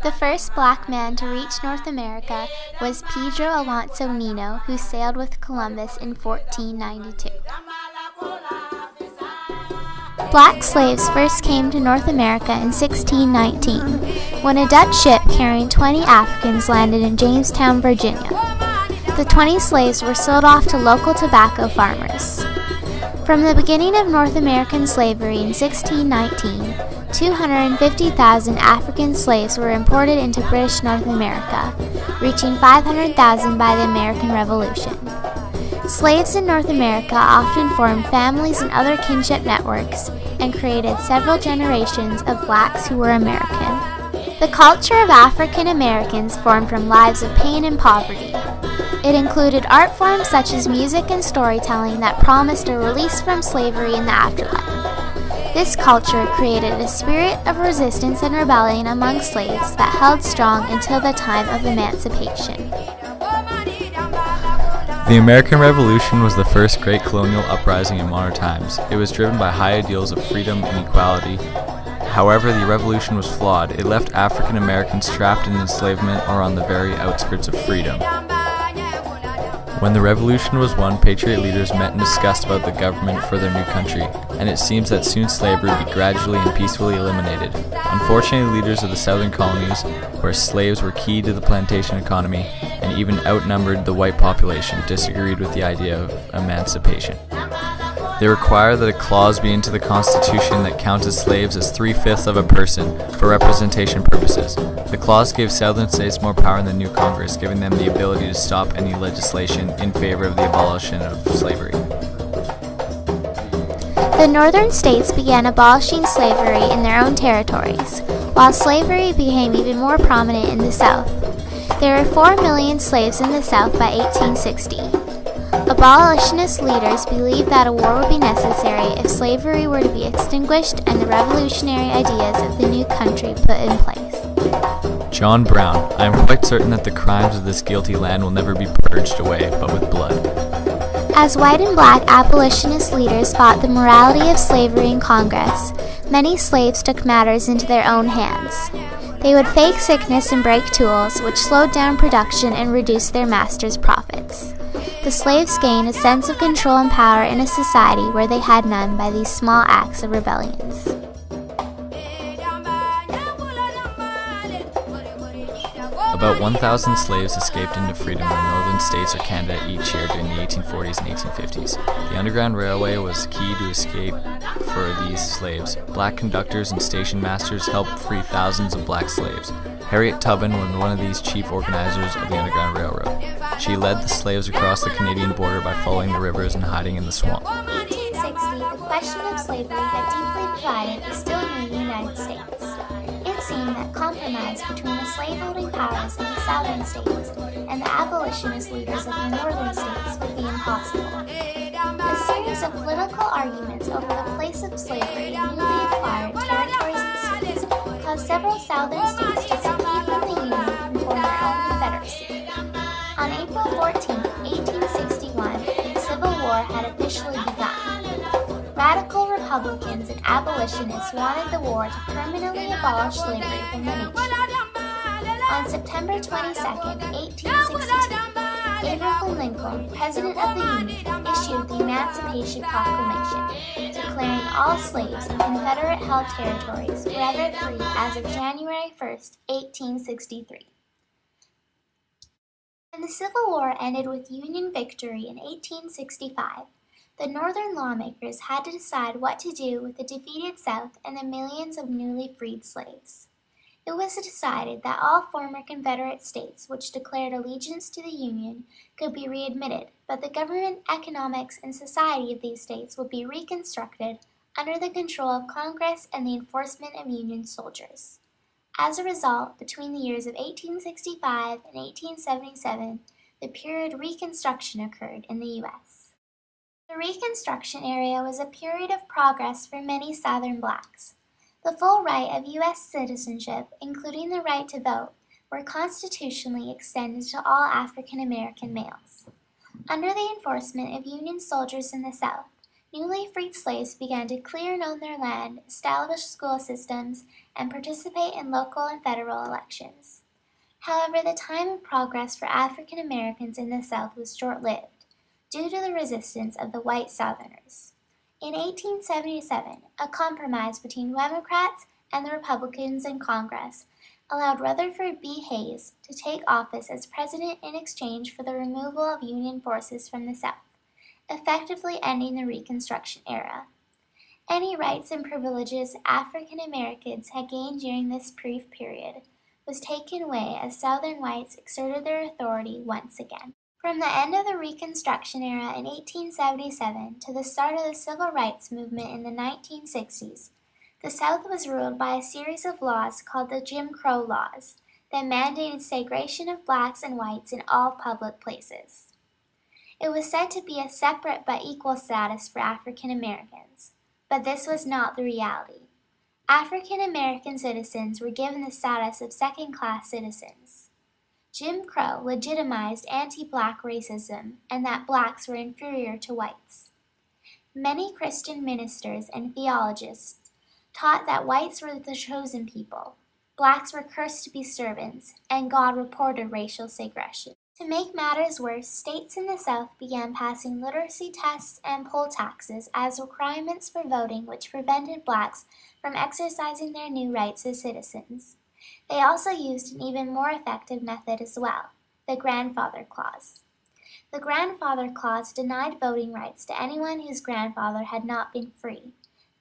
The first black man to reach North America was Pedro Alonso Nino, who sailed with Columbus in 1492. Black slaves first came to North America in 1619, when a Dutch ship carrying 20 Africans landed in Jamestown, Virginia. The 20 slaves were sold off to local tobacco farmers. From the beginning of North American slavery in 1619, 250,000 African slaves were imported into British North America, reaching 500,000 by the American Revolution. Slaves in North America often formed families and other kinship networks and created several generations of blacks who were American. The culture of African Americans formed from lives of pain and poverty. It included art forms such as music and storytelling that promised a release from slavery in the afterlife. This culture created a spirit of resistance and rebellion among slaves that held strong until the time of emancipation. The American Revolution was the first great colonial uprising in modern times. It was driven by high ideals of freedom and equality. However, the revolution was flawed. It left African Americans trapped in enslavement or on the very outskirts of freedom. When the revolution was won, patriot leaders met and discussed about the government for their new country, and it seems that soon slavery would be gradually and peacefully eliminated. Unfortunately, leaders of the southern colonies, where slaves were key to the plantation economy and even outnumbered the white population, disagreed with the idea of emancipation. They require that a clause be into the Constitution that counted slaves as 3/5 of a person for representation purposes. The clause gave Southern states more power in the new Congress, giving them the ability to stop any legislation in favor of the abolition of slavery. The northern states began abolishing slavery in their own territories, while slavery became even more prominent in the South. There were 4 million slaves in the South by 1860. Abolitionist leaders believed that a war would be necessary if slavery were to be extinguished and the revolutionary ideas of the new country put in place. John Brown, I am quite certain that the crimes of this guilty land will never be purged away, but with blood. As white and black abolitionist leaders fought the morality of slavery in Congress, many slaves took matters into their own hands. They would fake sickness and break tools, which slowed down production and reduced their masters' profits. The slaves gained a sense of control and power in a society where they had none by these small acts of rebellions. About 1,000 slaves escaped into freedom in the northern states or Canada each year during the 1840s and 1850s. The Underground Railway was key to escape for these slaves. Black conductors and station masters helped free thousands of black slaves. Harriet Tubman was one of these chief organizers of the Underground Railroad. She led the slaves across the Canadian border by following the rivers and hiding in the swamp. In 1860, the question of slavery had deeply divided the still new United States. It seemed that compromise between the slaveholding powers in the southern states and the abolitionist leaders of the northern states would be impossible. A series of political arguments over the place of slavery in newly acquired territories and states caused several southern states to secede from the Union and form their own confederacy. On April 14, 1861, the Civil War had officially begun. Radical Republicans and abolitionists wanted the war to permanently abolish slavery from the nation. On September 22, 1862, Abraham Lincoln, President of the Union, issued the Emancipation Proclamation, declaring all slaves in Confederate-held territories forever free as of January 1, 1863. When the Civil War ended with Union victory in 1865, the Northern lawmakers had to decide what to do with the defeated South and the millions of newly freed slaves. It was decided that all former Confederate states which declared allegiance to the Union could be readmitted, but the government, economics, and society of these states would be reconstructed under the control of Congress and the enforcement of Union soldiers. As a result, between the years of 1865 and 1877, the period Reconstruction occurred in the U.S. The Reconstruction era was a period of progress for many Southern blacks. The full right of U.S. citizenship, including the right to vote, were constitutionally extended to all African American males. Under the enforcement of Union soldiers in the South, Newly freed slaves began to clear and own their land, establish school systems, and participate in local and federal elections. However, the time of progress for African Americans in the South was short-lived, due to the resistance of the white Southerners. In 1877, a compromise between Democrats and the Republicans in Congress allowed Rutherford B. Hayes to take office as president in exchange for the removal of Union forces from the South, effectively ending the Reconstruction era. Any rights and privileges African Americans had gained during this brief period was taken away as Southern whites exerted their authority once again. From the end of the Reconstruction era in 1877 to the start of the Civil Rights Movement in the 1960s, the South was ruled by a series of laws called the Jim Crow laws that mandated segregation of blacks and whites in all public places. It was said to be a separate but equal status for African Americans, but this was not the reality. African American citizens were given the status of second-class citizens. Jim Crow legitimized anti-black racism and that blacks were inferior to whites. Many Christian ministers and theologians taught that whites were the chosen people, blacks were cursed to be servants, and God reported racial segregation. To make matters worse, states in the South began passing literacy tests and poll taxes as requirements for voting, which prevented blacks from exercising their new rights as citizens. They also used an even more effective method as well, the Grandfather Clause. The Grandfather Clause denied voting rights to anyone whose grandfather had not been free,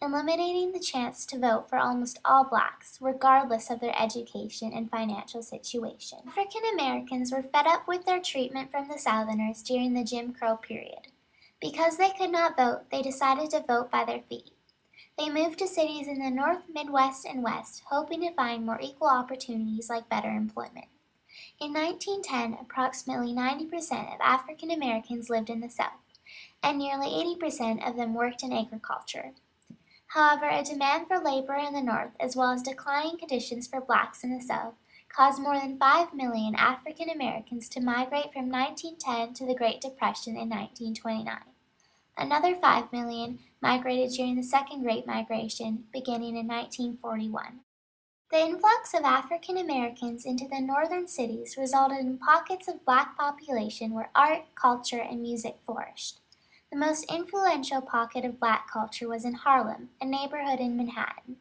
eliminating the chance to vote for almost all blacks, regardless of their education and financial situation. African Americans were fed up with their treatment from the Southerners during the Jim Crow period. Because they could not vote, they decided to vote by their feet. They moved to cities in the North, Midwest, and West, hoping to find more equal opportunities like better employment. In 1910, approximately 90% of African Americans lived in the South, and nearly 80% of them worked in agriculture. However, a demand for labor in the North, as well as declining conditions for blacks in the South, caused more than 5 million African Americans to migrate from 1910 to the Great Depression in 1929. Another 5 million migrated during the Second Great Migration, beginning in 1941. The influx of African Americans into the northern cities resulted in pockets of black population where art, culture, and music flourished. The most influential pocket of black culture was in Harlem, a neighborhood in Manhattan.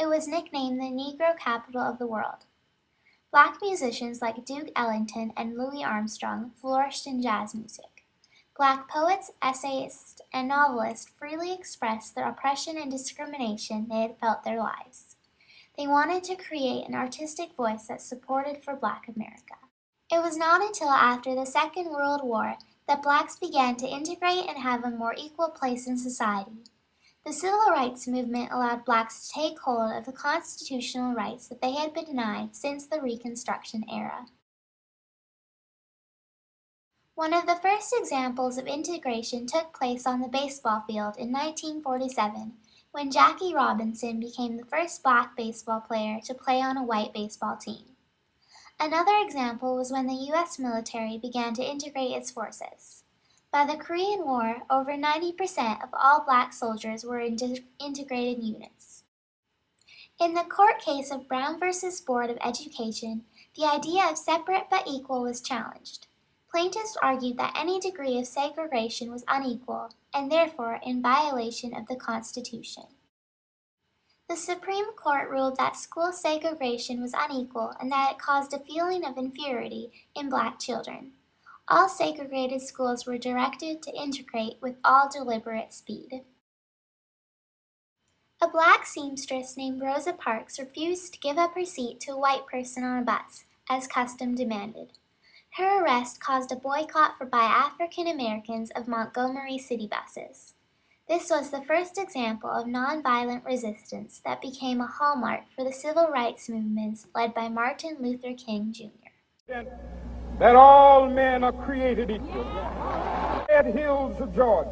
It was nicknamed the Negro capital of the world. Black musicians like Duke Ellington and Louis Armstrong flourished in jazz music. Black poets, essayists, and novelists freely expressed the oppression and discrimination they had felt their lives. They wanted to create an artistic voice that supported for Black America. It was not until after the Second World War that blacks began to integrate and have a more equal place in society. The Civil Rights Movement allowed blacks to take hold of the constitutional rights that they had been denied since the Reconstruction era. One of the first examples of integration took place on the baseball field in 1947, when Jackie Robinson became the first black baseball player to play on a white baseball team. Another example was when the U.S. military began to integrate its forces. By the Korean War, over 90% of all black soldiers were in integrated units. In the court case of Brown v. Board of Education, the idea of separate but equal was challenged. Plaintiffs argued that any degree of segregation was unequal and therefore in violation of the Constitution. The Supreme Court ruled that school segregation was unequal and that it caused a feeling of inferiority in black children. All segregated schools were directed to integrate with all deliberate speed. A black seamstress named Rosa Parks refused to give up her seat to a white person on a bus, as custom demanded. Her arrest caused a boycott by African Americans of Montgomery city buses. This was the first example of nonviolent resistance that became a hallmark for the civil rights movements led by Martin Luther King, Jr. That all men are created equal. Red Hills of Georgia,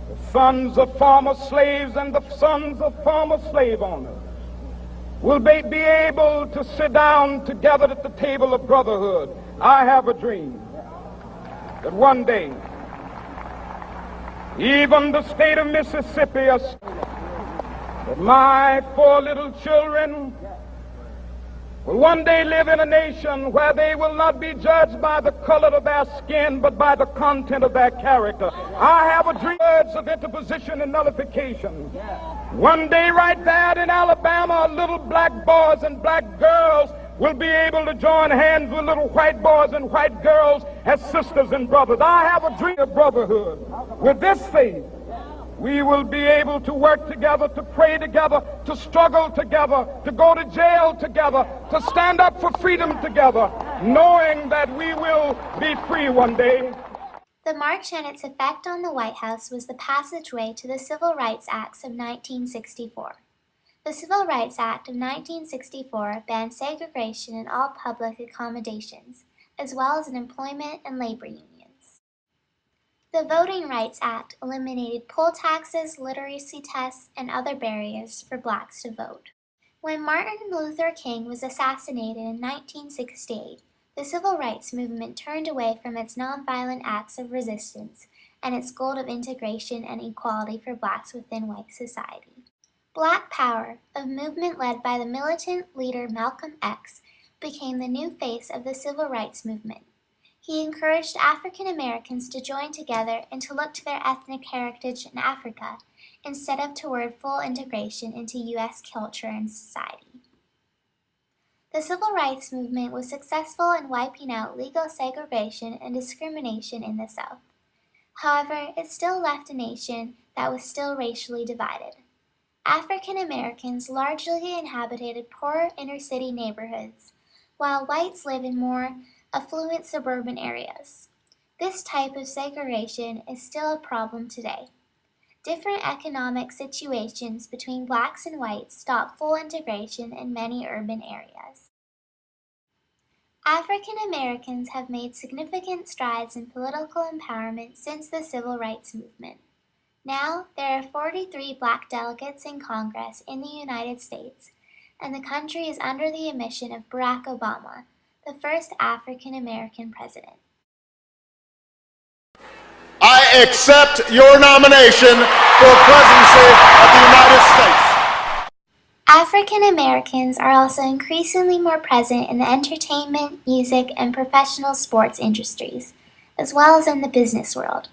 the sons of former slaves and the sons of former slave owners will be able to sit down together at the table of brotherhood. I have a dream that one day even the state of Mississippi, that my 4 little children will one day live in a nation where they will not be judged by the color of their skin, but by the content of their character. I have a dream of interposition and nullification. One day right there in Alabama, little black boys and black girls will be able to join hands with little white boys and white girls as sisters and brothers. I have a dream of brotherhood. With this faith, we will be able to work together, to pray together, to struggle together, to go to jail together, to stand up for freedom together, knowing that we will be free one day. The march and its effect on the White House was the passageway to the Civil Rights Acts of 1964. The Civil Rights Act of 1964 banned segregation in all public accommodations, as well as in employment and labor unions. The Voting Rights Act eliminated poll taxes, literacy tests, and other barriers for blacks to vote. When Martin Luther King was assassinated in 1968, the civil rights movement turned away from its nonviolent acts of resistance and its goal of integration and equality for blacks within white society. Black Power, a movement led by the militant leader Malcolm X, became the new face of the civil rights movement. He encouraged African Americans to join together and to look to their ethnic heritage in Africa instead of toward full integration into U.S. culture and society. The civil rights movement was successful in wiping out legal segregation and discrimination in the South. However, it still left a nation that was still racially divided. African Americans largely inhabited poor inner-city neighborhoods, while whites lived in more affluent suburban areas. This type of segregation is still a problem today. Different economic situations between blacks and whites stop full integration in many urban areas. African Americans have made significant strides in political empowerment since the civil rights movement. Now, there are 43 black delegates in Congress in the United States, and the country is under the admission of Barack Obama, the first African American president. I accept your nomination for presidency of the United States. African Americans are also increasingly more present in the entertainment, music, and professional sports industries, as well as in the business world.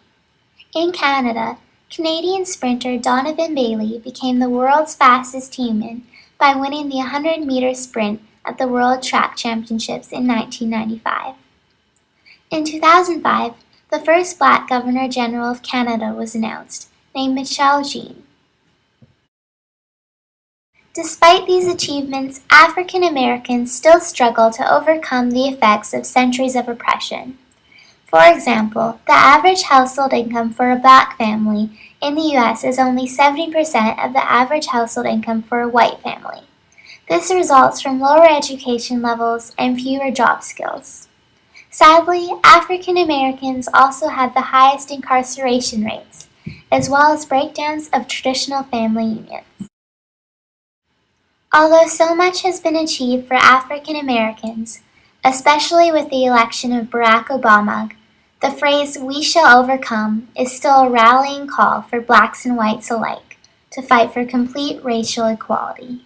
In Canada, Canadian sprinter Donovan Bailey became the world's fastest human by winning the 100-meter sprint at the World Track Championships in 1995. In 2005, the first black Governor General of Canada was announced, named Michelle Jean. Despite these achievements, African Americans still struggle to overcome the effects of centuries of oppression. For example, the average household income for a black family in the U.S. is only 70% of the average household income for a white family. This results from lower education levels and fewer job skills. Sadly, African Americans also have the highest incarceration rates, as well as breakdowns of traditional family unions. Although so much has been achieved for African Americans, especially with the election of Barack Obama, the phrase "we shall overcome" is still a rallying call for blacks and whites alike to fight for complete racial equality.